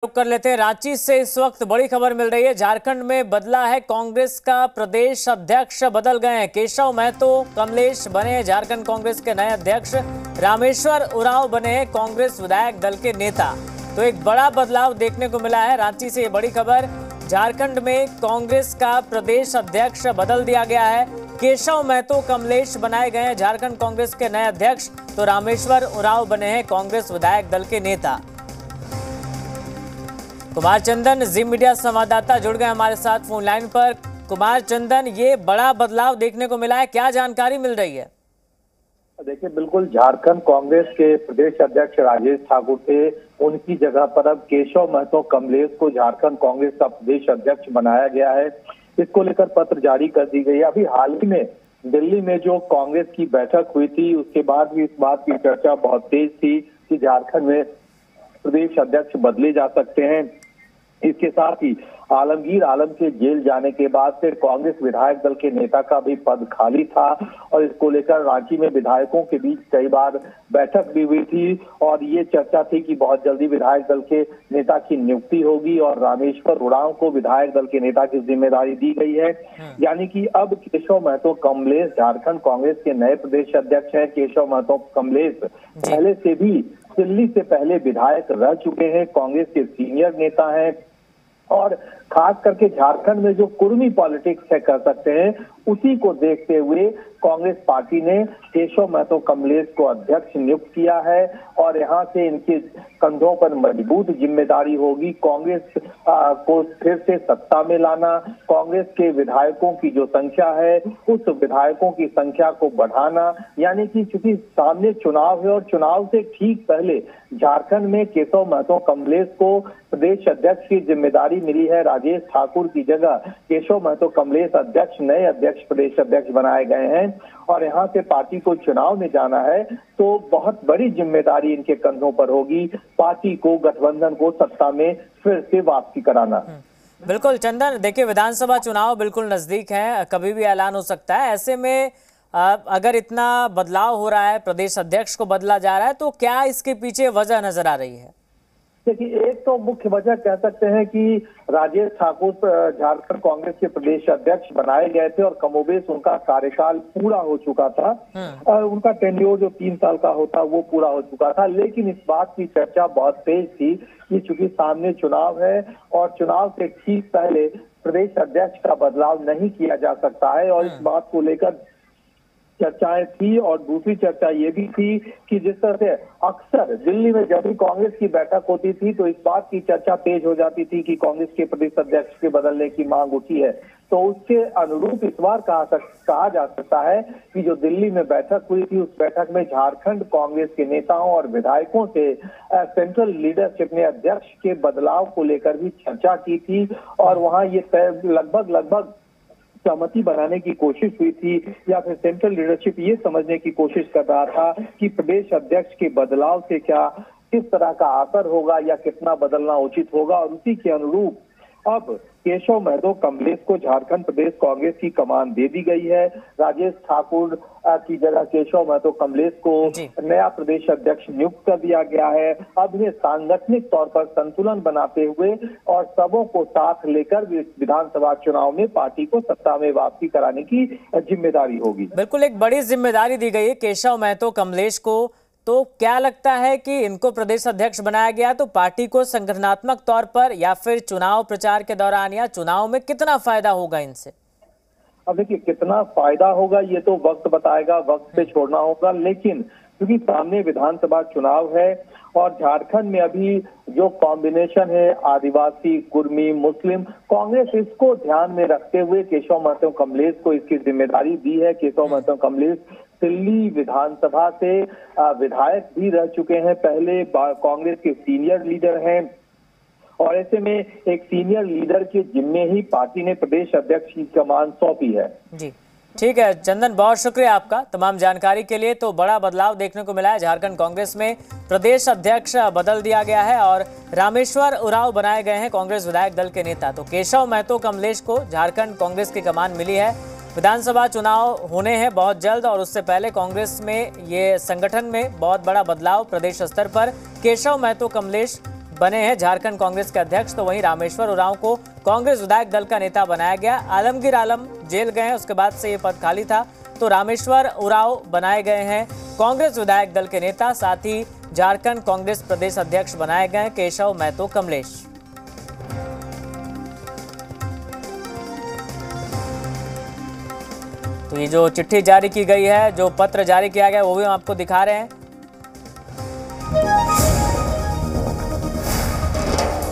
रुक कर लेते हैं। रांची से इस वक्त बड़ी खबर मिल रही है। झारखंड में बदला है कांग्रेस का प्रदेश अध्यक्ष, बदल गए हैं। केशव महतो कमलेश बने हैं झारखंड कांग्रेस के नए अध्यक्ष। रामेश्वर उरांव बने हैं कांग्रेस विधायक दल के नेता। तो एक बड़ा बदलाव देखने को मिला है। रांची से ये बड़ी खबर, झारखंड में कांग्रेस का प्रदेश अध्यक्ष बदल दिया गया है। केशव महतो कमलेश बनाए गए हैं झारखंड कांग्रेस के नए अध्यक्ष, तो रामेश्वर उरांव बने हैं कांग्रेस विधायक दल के नेता। कुमार चंदन जी मीडिया संवाददाता जुड़ गए हमारे साथ फोन लाइन पर। कुमार चंदन, ये बड़ा बदलाव देखने को मिला है, क्या जानकारी मिल रही है? देखिए, बिल्कुल झारखंड कांग्रेस के प्रदेश अध्यक्ष राजेश ठाकुर थे, उनकी जगह पर अब केशव महतो कमलेश को झारखंड कांग्रेस का प्रदेश अध्यक्ष बनाया गया है। इसको लेकर पत्र जारी कर दी गई है। अभी हाल ही में दिल्ली में जो कांग्रेस की बैठक हुई थी, उसके बाद भी इस बात की चर्चा बहुत तेज थी कि झारखंड में प्रदेश अध्यक्ष बदले जा सकते हैं। इसके साथ ही आलमगीर आलम के जेल जाने के बाद से कांग्रेस विधायक दल के नेता का भी पद खाली था और इसको लेकर रांची में विधायकों के बीच कई बार बैठक भी हुई थी और ये चर्चा थी कि बहुत जल्दी विधायक दल के नेता की नियुक्ति होगी और रामेश्वर उरांव को विधायक दल के नेता की जिम्मेदारी दी गई है। यानी कि अब केशव महतो कमलेश झारखंड कांग्रेस के नए प्रदेश अध्यक्ष हैं। केशव महतो कमलेश पहले से भी दिल्ली से पहले विधायक रह चुके हैं, कांग्रेस के सीनियर नेता हैं और खास करके झारखंड में जो कुर्मी पॉलिटिक्स है कह सकते हैं, उसी को देखते हुए कांग्रेस पार्टी ने केशव महतो कमलेश को अध्यक्ष नियुक्त किया है और यहाँ से इनके कंधों पर मजबूत जिम्मेदारी होगी कांग्रेस को फिर से सत्ता में लाना, कांग्रेस के विधायकों की जो संख्या है उस विधायकों की संख्या को बढ़ाना। यानी कि चूंकि सामने चुनाव है और चुनाव से ठीक पहले झारखंड में केशव महतो कमलेश को प्रदेश अध्यक्ष की जिम्मेदारी मिली है। राजेश ठाकुर की जगह केशव महतो कमलेश अध्यक्ष, नए अध्यक्ष, प्रदेश अध्यक्ष बनाए गए हैं और यहाँ से पार्टी को चुनाव में जाना है तो बहुत बड़ी जिम्मेदारी इनके कंधों पर होगी, पार्टी को, गठबंधन को सत्ता में फिर से वापसी कराना। बिल्कुल चंदन, देखिए विधानसभा चुनाव बिल्कुल नजदीक है, कभी भी ऐलान हो सकता है। ऐसे में अगर इतना बदलाव हो रहा है, प्रदेश अध्यक्ष को बदला जा रहा है, तो क्या इसके पीछे वजह नजर आ रही है? देखिए, एक तो मुख्य वजह कह सकते हैं कि राजेश ठाकुर झारखंड कांग्रेस के प्रदेश अध्यक्ष बनाए गए थे और कमोबेश उनका कार्यकाल पूरा हो चुका था। उनका टेन्योर जो 3 साल का होता वो पूरा हो चुका था। लेकिन इस बात की चर्चा बहुत तेज थी कि चूंकि सामने चुनाव है और चुनाव से ठीक पहले प्रदेश अध्यक्ष का बदलाव नहीं किया जा सकता है और इस बात को लेकर चर्चाएं थी। और दूसरी चर्चा ये भी थी कि जिस तरह से अक्सर दिल्ली में जब भी कांग्रेस की बैठक होती थी तो इस बात की चर्चा तेज हो जाती थी कि कांग्रेस के प्रदेश अध्यक्ष के बदलने की मांग उठी है, तो उसके अनुरूप इस बार कहा जा सकता है कि जो दिल्ली में बैठक हुई थी उस बैठक में झारखंड कांग्रेस के नेताओं और विधायकों से सेंट्रल लीडरशिप ने अध्यक्ष के बदलाव को लेकर भी चर्चा की थी और वहां ये लगभग सहमति बनाने की कोशिश हुई थी या फिर सेंट्रल लीडरशिप ये समझने की कोशिश कर रहा था कि प्रदेश अध्यक्ष के बदलाव से क्या किस तरह का असर होगा या कितना बदलना उचित होगा और उसी के अनुरूप अब केशव महतो कमलेश को झारखंड प्रदेश कांग्रेस की कमान दे दी गई है। राजेश ठाकुर की जगह केशव महतो कमलेश को नया प्रदेश अध्यक्ष नियुक्त कर दिया गया है। अब इन्हें सांगठनिक तौर पर संतुलन बनाते हुए और सबों को साथ लेकर विधानसभा चुनाव में पार्टी को सत्ता में वापसी कराने की जिम्मेदारी होगी। बिल्कुल, एक बड़ी जिम्मेदारी दी गई है केशव महतो कमलेश को। तो क्या लगता है कि इनको प्रदेश अध्यक्ष बनाया गया तो पार्टी को संगठनात्मक तौर पर या फिर चुनाव प्रचार के दौरान या चुनाव में कितना फायदा होगा इनसे? अब देखिए, कितना फायदा होगा ये तो वक्त बताएगा, वक्त पे छोड़ना होगा। लेकिन क्योंकि सामने विधानसभा चुनाव है और झारखंड में अभी जो कॉम्बिनेशन है आदिवासी, कुर्मी, मुस्लिम, कांग्रेस इसको ध्यान में रखते हुए केशव महतो कमलेश को इसकी जिम्मेदारी दी है। केशव महतो कमलेश दिल्ली विधानसभा से विधायक भी रह चुके हैं, पहले कांग्रेस के सीनियर लीडर हैं और ऐसे में एक सीनियर लीडर के जिम्मे ही पार्टी ने प्रदेश अध्यक्ष की कमान सौंपी है। जी ठीक है चंदन, बहुत शुक्रिया आपका तमाम जानकारी के लिए। तो बड़ा बदलाव देखने को मिला है, झारखंड कांग्रेस में प्रदेश अध्यक्ष बदल दिया गया है और रामेश्वर उरांव बनाए गए हैं कांग्रेस विधायक दल के नेता। तो केशव महतो कमलेश को झारखंड कांग्रेस की कमान मिली है। विधानसभा चुनाव होने हैं बहुत जल्द और उससे पहले कांग्रेस में ये संगठन में बहुत बड़ा बदलाव प्रदेश स्तर पर केशव महतो कमलेश बने हैं झारखंड कांग्रेस के अध्यक्ष, तो वहीं रामेश्वर उरांव को कांग्रेस विधायक दल का नेता बनाया गया। आलमगीर आलम जेल गए हैं, उसके बाद से ये पद खाली था, तो रामेश्वर उरांव बनाए गए हैं कांग्रेस विधायक दल के नेता। साथ ही झारखंड कांग्रेस प्रदेश अध्यक्ष बनाए गए हैं केशव महतो कमलेश। तो ये जो चिट्ठी जारी की गई है, जो पत्र जारी किया गया, वो भी हम आपको दिखा रहे हैं।